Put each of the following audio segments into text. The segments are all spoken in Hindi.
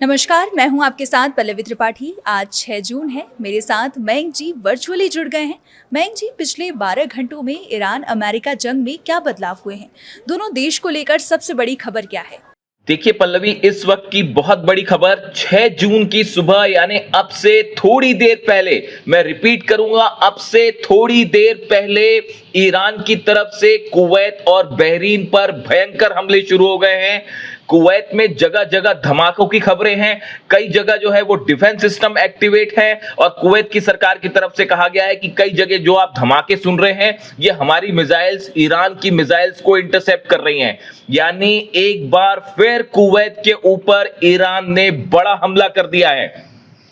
नमस्कार, मैं हूं आपके साथ पल्लवी त्रिपाठी। आज 6 जून है। मेरे साथ मयंक जी वर्चुअली जुड़ गए हैं। मयंक जी, पिछले 12 घंटों में ईरान अमेरिका जंग में क्या बदलाव हुए हैं? दोनों देश को लेकर सबसे बड़ी खबर क्या है? देखिए पल्लवी, इस वक्त की बहुत बड़ी खबर 6 जून की सुबह यानी अब से थोड़ी देर पहले, मैं रिपीट करूंगा, अब से थोड़ी देर पहले ईरान की तरफ से कुवैत और बहरीन पर भयंकर हमले शुरू हो गए हैं। कुवैत में जगह जगह धमाकों की खबरें हैं। कई जगह जो है वो डिफेंस सिस्टम एक्टिवेट है और कुवैत की सरकार की तरफ से कहा गया है कि कई जगह जो आप धमाके सुन रहे हैं ये हमारी मिसाइल्स ईरान की मिसाइल्स को इंटरसेप्ट कर रही हैं। यानी एक बार फिर कुवैत के ऊपर ईरान ने बड़ा हमला कर दिया है।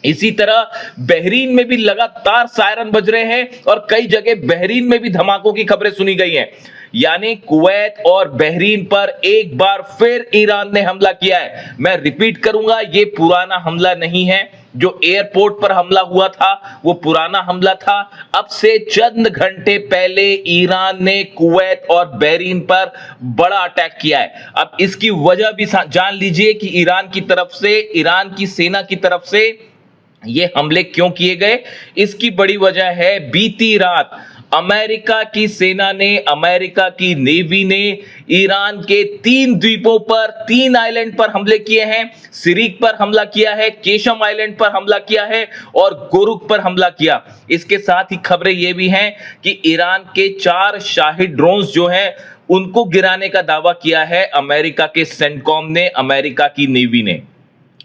इसी तरह बहरीन में भी लगातार सायरन बज रहे हैं और कई जगह बहरीन में भी धमाकों की खबरें सुनी गई हैं। यानी कुवैत और बहरीन पर एक बार फिर ईरान ने हमला किया है। मैं रिपीट करूंगा, ये पुराना हमला नहीं है। जो एयरपोर्ट पर हमला हुआ था वो पुराना हमला था। अब से चंद घंटे पहले ईरान ने कुवैत और बहरीन पर बड़ा अटैक किया है। अब इसकी वजह भी जान लीजिए कि ईरान की तरफ से, ईरान की सेना की तरफ से ये हमले क्यों किए गए। इसकी बड़ी वजह है, बीती रात अमेरिका की सेना ने, अमेरिका की नेवी ने ईरान के 3 द्वीपों पर, 3 आइलैंड पर हमले किए हैं। सिरिक पर हमला किया है, केशम आइलैंड पर हमला किया है और गोरुक पर हमला किया। इसके साथ ही खबरें ये भी हैं कि ईरान के 4 शाही ड्रोन्स जो हैं उनको गिराने का दावा किया है अमेरिका के सेंटकॉम ने, अमेरिका की नेवी ने।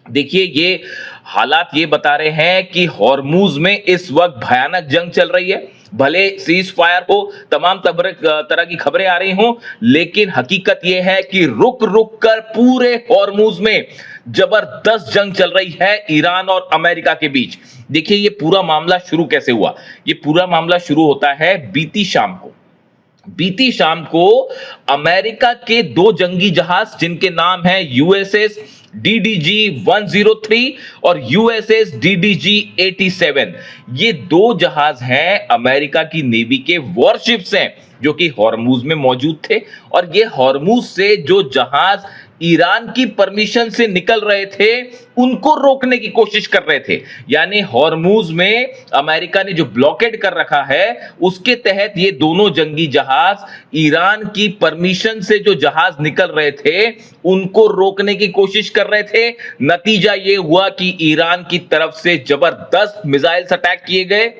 देखिए, ये हालात ये बता रहे हैं कि हॉर्मुज में इस वक्त भयानक जंग चल रही है। भले सीज फायर हो, तमाम तरह की खबरें आ रही हों, लेकिन हकीकत यह है कि रुक रुक कर पूरे हॉर्मुज में जबरदस्त जंग चल रही है ईरान और अमेरिका के बीच। देखिए, ये पूरा मामला शुरू कैसे हुआ। ये पूरा मामला शुरू होता है बीती शाम को। बीती शाम को अमेरिका के 2 जंगी जहाज, जिनके नाम है यूएसएस DDG 103 और यूएसएस DDG 87, ये 2 जहाज हैं अमेरिका की नेवी के वॉरशिप्स हैं जो कि हॉर्मुज में मौजूद थे। और ये हॉर्मुज से जो जहाज ईरान की परमिशन से निकल रहे थे उनको रोकने की कोशिश कर रहे थे। यानी हॉर्मुज में अमेरिका ने जो ब्लॉकेड कर रखा है उसके तहत ये दोनों जंगी जहाज ईरान की परमिशन से जो जहाज निकल रहे थे उनको रोकने की कोशिश कर रहे थे। नतीजा ये हुआ कि ईरान की तरफ से जबरदस्त मिसाइल्स अटैक किए गए,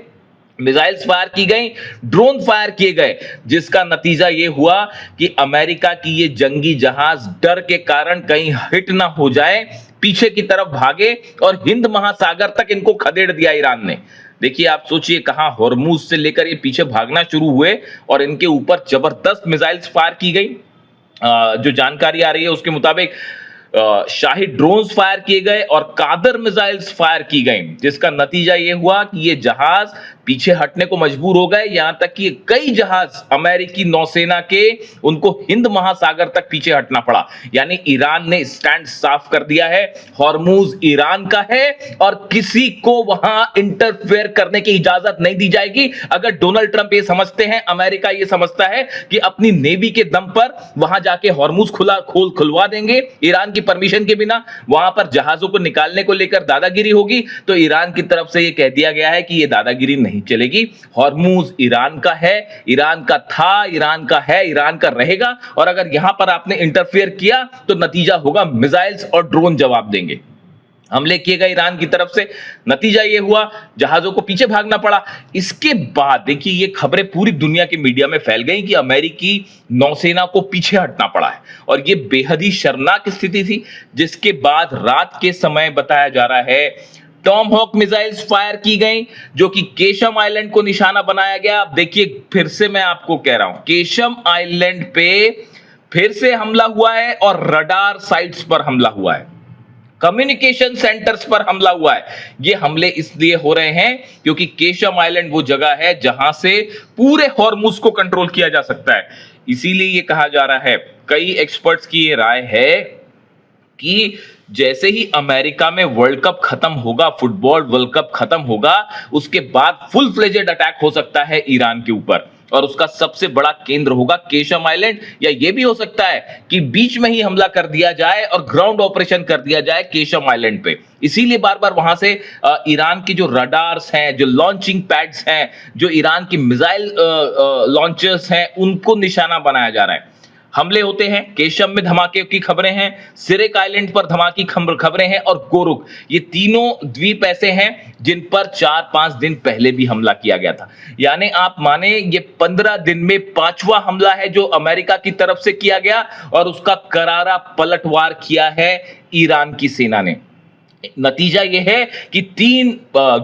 मिसाइल्स फायर की गई, ड्रोन फायर किए गए, जिसका नतीजा यह हुआ कि अमेरिका की ये जंगी जहाज डर के कारण कहीं हिट ना हो जाए, पीछे की तरफ भागे और हिंद महासागर तक इनको खदेड़ दिया ईरान ने। देखिए, आप सोचिए, कहां हॉर्मुज से लेकर ये पीछे भागना शुरू हुए और इनके ऊपर जबरदस्त मिसाइल्स फायर की गई। जो जानकारी आ रही है उसके मुताबिक शाही ड्रोन्स फायर किए गए और कादर मिसाइल्स फायर की गई, जिसका नतीजा यह हुआ कि ये जहाज पीछे हटने को मजबूर हो गए। यहां तक कि कई जहाज अमेरिकी नौसेना के, उनको हिंद महासागर तक पीछे हटना पड़ा। यानी ईरान ने स्टैंड साफ कर दिया है, हॉर्मुज ईरान का है और किसी को वहां इंटरफेयर करने की इजाजत नहीं दी जाएगी। अगर डोनाल्ड ट्रंप ये समझते हैं, अमेरिका ये समझता है कि अपनी नेवी के दम पर वहां जाके हॉर्मुज खुलवा देंगे ईरान की परमिशन के बिना, वहां पर जहाजों को निकालने को लेकर दादागिरी होगी, तो ईरान की तरफ से यह कह दिया गया है कि यह दादागिरी नहीं चलेगी। हॉर्मुज ईरान का है, ईरान का था, ईरान का है, ईरान का रहेगा। और अगर यहां पर आपने इंटरफेयर किया तो नतीजा होगा मिसाइल्स और ड्रोन जवाब देंगे। हमले किए गए ईरान की तरफ से, नतीजा यह हुआ जहाजों को पीछे भागना पड़ा। इसके बाद देखिए, ये खबरें पूरी दुनिया के मीडिया में फैल गई कि अमेरिकी नौसेना को पीछे हटना पड़ा है और यह बेहद ही शर्मनाक स्थिति थी। जिसके बाद रात के समय बताया जा रहा है टॉम हॉक मिसाइल्स फायर की गई, जो कि केशम आइलैंड को निशाना बनाया गया। अब देखिए, फिर से मैं आपको कह रहा हूं, केशम आइलैंड पे फिर से हमला हुआ है और रडार साइट्स पर हमला हुआ है, कम्युनिकेशन सेंटर्स पर हमला हुआ है। ये हमले इसलिए हो रहे हैं क्योंकि केशम आइलैंड वो जगह है जहां से पूरे हॉर्मुज को कंट्रोल किया जा सकता है। इसीलिए ये कहा जा रहा है, कई एक्सपर्ट्स की ये राय है कि जैसे ही अमेरिका में वर्ल्ड कप खत्म होगा, फुटबॉल वर्ल्ड कप खत्म होगा, उसके बाद फुल फ्लेजेड अटैक हो सकता है ईरान के ऊपर। और उसका सबसे बड़ा केंद्र होगा केशम आइलैंड, या ये भी हो सकता है कि बीच में ही हमला कर दिया जाए और ग्राउंड ऑपरेशन कर दिया जाए केशम आइलैंड पे। इसीलिए बार बार वहां से ईरान की जो रडार्स हैं, जो लॉन्चिंग पैड्स हैं, जो ईरान की मिसाइल लॉन्चर्स हैं, उनको निशाना बनाया जा रहा है। हमले होते हैं, केशम में धमाके की खबरें हैं, सिरेक आइलैंड पर धमाके की खबरें हैं, और गोरुक, ये तीनों द्वीप ऐसे हैं जिन पर 4-5 दिन पहले भी हमला किया गया था। यानी आप माने ये 15 दिन में 5वां हमला है जो अमेरिका की तरफ से किया गया, और उसका करारा पलटवार किया है ईरान की सेना ने। नतीजा यह है कि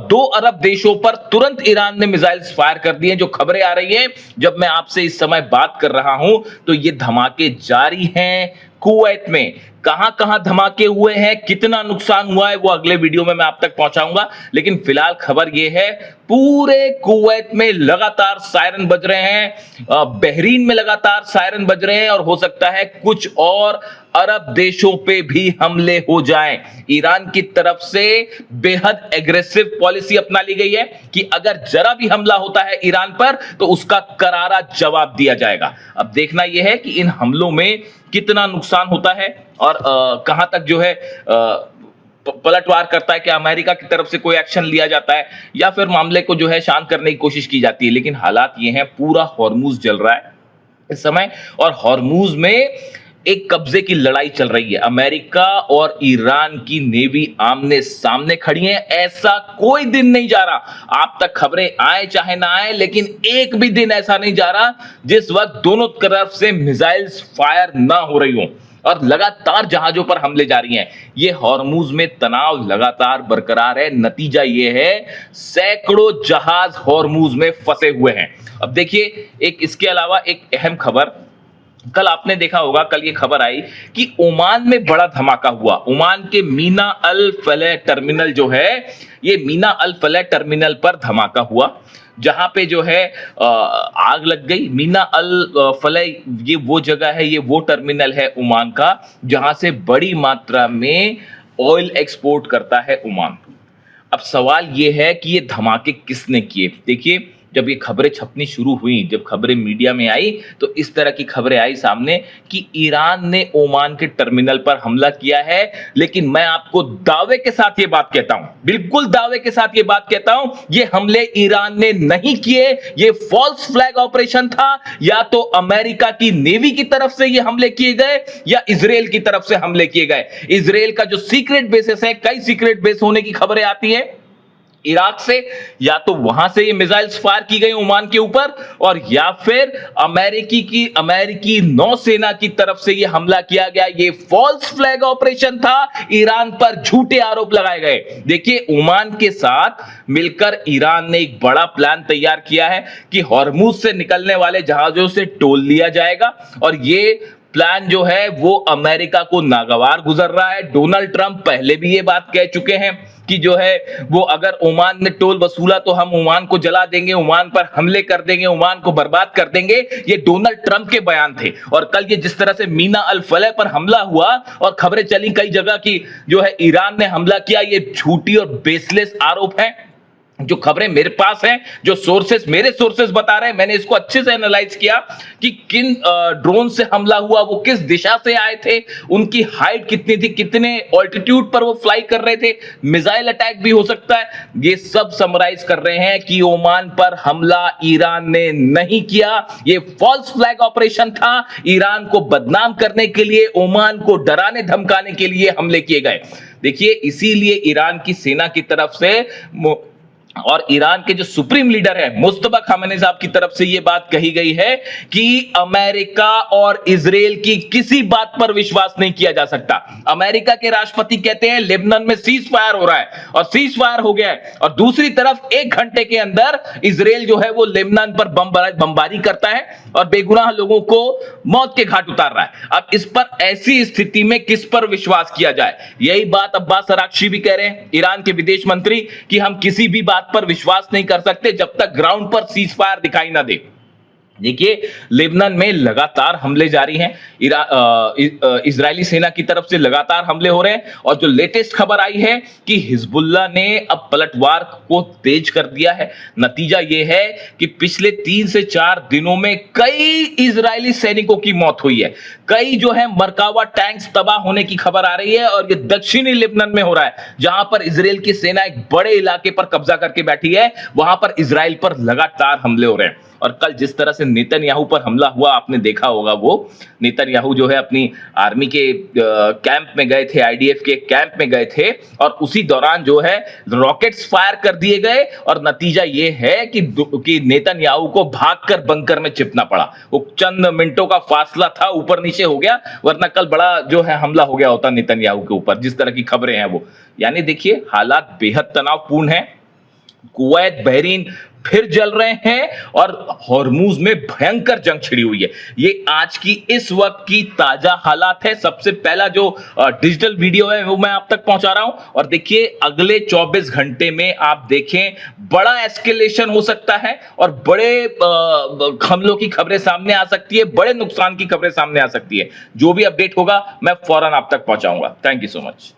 2 अरब देशों पर तुरंत ईरान ने मिसाइल्स फायर कर दिए। जो खबरें आ रही हैं जब मैं आपसे इस समय बात कर रहा हूं, तो ये धमाके जारी हैं। कुवैत में कहां कहां धमाके हुए हैं, कितना नुकसान हुआ है, वो अगले वीडियो में मैं आप तक पहुंचाऊंगा। लेकिन फिलहाल खबर ये है, पूरे कुवैत में लगातार सायरन बज रहे हैं, बहरीन में लगातार सायरन बज रहे हैं, और हो सकता है कुछ और अरब देशों पे भी हमले हो जाएं। ईरान की तरफ से बेहद एग्रेसिव पॉलिसी अपना ली गई है कि अगर जरा भी हमला होता है ईरान पर तो उसका करारा जवाब दिया जाएगा। अब देखना यह है कि इन हमलों में कितना नुकसान होता है और कहां तक जो है पलटवार करता है कि अमेरिका की तरफ से कोई एक्शन लिया जाता है, या फिर मामले को जो है शांत करने की कोशिश की जाती है। लेकिन हालात ये हैं, पूरा हॉर्मुज जल रहा है इस समय, और हॉर्मुज में एक कब्जे की लड़ाई चल रही है। अमेरिका और ईरान की नेवी आमने सामने खड़ी है। ऐसा कोई दिन नहीं जा रहा, आप तक खबरें आए चाहे ना आए, लेकिन एक भी दिन ऐसा नहीं जा रहा जिस वक्त दोनों तरफ से मिसाइल्स फायर ना हो रही हो, और लगातार जहाजों पर हमले जारी हैं। ये हॉर्मुज में तनाव लगातार बरकरार है। नतीजा ये है, सैकड़ों जहाज हॉर्मुज में फंसे हुए हैं। अब देखिए, एक इसके अलावा एक अहम खबर, कल आपने देखा होगा, कल ये खबर आई कि ओमान में बड़ा धमाका हुआ। ओमान के मीना अल फलह टर्मिनल जो है, ये मीना अल फलह टर्मिनल पर धमाका हुआ, जहां पे जो है आग लग गई। मीना अल फलह ये वो जगह है, ये वो टर्मिनल है ओमान का जहां से बड़ी मात्रा में ऑयल एक्सपोर्ट करता है ओमान। अब सवाल ये है कि ये धमाके किसने किए। देखिए, जब ये खबरें छपनी शुरू हुई, जब खबरें मीडिया में आई, तो इस तरह की खबरें आई सामने कि ईरान ने ओमान के टर्मिनल पर हमला किया है। लेकिन मैं आपको दावे के साथ ये बात कहता हूं, बिल्कुल दावे के साथ ये बात कहता हूं, ये हमले ईरान ने नहीं किए। ये फॉल्स फ्लैग ऑपरेशन था। या तो अमेरिका की नेवी की तरफ से ये हमले किए गए, या इजराइल की तरफ से हमले किए गए। इजराइल का जो सीक्रेट बेसेस है, कई सीक्रेट बेस होने की खबरें आती है इराक से, या तो वहां से ये मिसाइल्स फायर की गई ओमान के ऊपर, और या फिर अमेरिकी नौसेना की तरफ से ये हमला किया गया। ये फॉल्स फ्लैग ऑपरेशन था, ईरान पर झूठे आरोप लगाए गए। देखिए, ओमान के साथ मिलकर ईरान ने एक बड़ा प्लान तैयार किया है कि हॉर्मुज से निकलने वाले जहाजों से टोल लिया जाएगा, और ये प्लान जो है वो अमेरिका को नागवार गुजर रहा है। डोनाल्ड ट्रंप पहले भी ये बात कह चुके हैं कि जो है वो अगर ओमान ने टोल वसूला तो हम ओमान को जला देंगे, ओमान पर हमले कर देंगे, ओमान को बर्बाद कर देंगे। ये डोनाल्ड ट्रंप के बयान थे। और कल ये जिस तरह से मीना अल फलह पर हमला हुआ और खबरें चली कई जगह की जो है ईरान ने हमला किया, ये झूठी और बेसलेस आरोप है। जो खबरें मेरे पास हैं, जो मेरे सोर्सेस बता रहे हैं, मैंने इसको अच्छे से एनालाइज किया कि किन ड्रोन से हमला हुआ, वो किस दिशा से आए थे, उनकी हाइट कितनी थी, कितने ऑल्टीट्यूड पर वो फ्लाई कर रहे थे, मिसाइल अटैक भी हो सकता है। ये सब समराइज कर रहे हैं कि ओमान पर हमला ईरान ने नहीं किया। ये फॉल्स फ्लैग ऑपरेशन था। ईरान को बदनाम करने के लिए, ओमान को डराने धमकाने के लिए हमले किए गए। देखिए, इसीलिए ईरान की सेना की तरफ से और ईरान के जो सुप्रीम लीडर है मुस्तफा खामेनी साहब की तरफ से यह बात कही गई है कि अमेरिका और इजराइल की किसी बात पर विश्वास नहीं किया जा सकता। अमेरिका के राष्ट्रपति कहते हैं लेबनान में सीज फायर हो रहा है, और सीज फायर हो गया है, और दूसरी तरफ 1 घंटे के अंदर इजराइल जो है वो लेबनान पर बमबारी करता है और बेगुनाह लोगों को मौत के घाट उतार रहा है। अब इस पर, ऐसी स्थिति में किस पर विश्वास किया जाए? यही बात अब्बास अराक्ची भी कह रहे हैं, ईरान के विदेश मंत्री, कि हम किसी भी बात पर विश्वास नहीं कर सकते जब तक ग्राउंड पर सीज फायर दिखाई ना दे। देखिए, लेबनान में लगातार हमले जारी हैं। इजरायली सेना की तरफ से लगातार हमले हो रहे हैं और जो लेटेस्ट खबर आई है कि हिजबुल्लाह ने अब पलटवार को तेज कर दिया है। नतीजा यह है कि पिछले 3 से 4 दिनों में कई इजरायली सैनिकों की मौत हुई है। कई जो है मरकावा टैंक्स तबाह होने की खबर आ रही है और ये दक्षिणी लेबनान में हो रहा है, जहां पर इजराइल की सेना एक बड़े इलाके पर कब्जा करके बैठी है। वहां पर इजराइल पर लगातार हमले हो रहे हैं। और कल जिस तरह से नेतन्याहू पर हमला हुआ आपने देखा होगा, वो नेतन्याहू जो है अपनी आर्मी के कैंप में गए थे, आईडीएफ के कैंप में गए थे और उसी दौरान जो है रॉकेट्स फायर कर दिए गए और नतीजा ये है कि नेतन्याहू को भागकर बंकर में छिपना पड़ा। वो चंद मिनटों का फासला था, ऊपर नीचे हो गया, वरना कल बड़ा जो है हमला हो गया होता नेतन्याहू के ऊपर, जिस तरह की खबरें हैं वो। यानी देखिए, हालात बेहद तनावपूर्ण हैं। कुवैत, बहरीन फिर जल रहे हैं और हॉर्मूज में भयंकर जंग छिड़ी हुई है। ये आज की इस वक्त की ताजा हालात है। सबसे पहला जो डिजिटल वीडियो है वो मैं आप तक पहुंचा रहा हूं और देखिए, अगले 24 घंटे में आप देखें बड़ा एस्केलेशन हो सकता है और बड़े हमलों की खबरें सामने आ सकती है, बड़े नुकसान की खबरें सामने आ सकती है। जो भी अपडेट होगा मैं फौरन आप तक पहुंचाऊंगा। Thank you so much.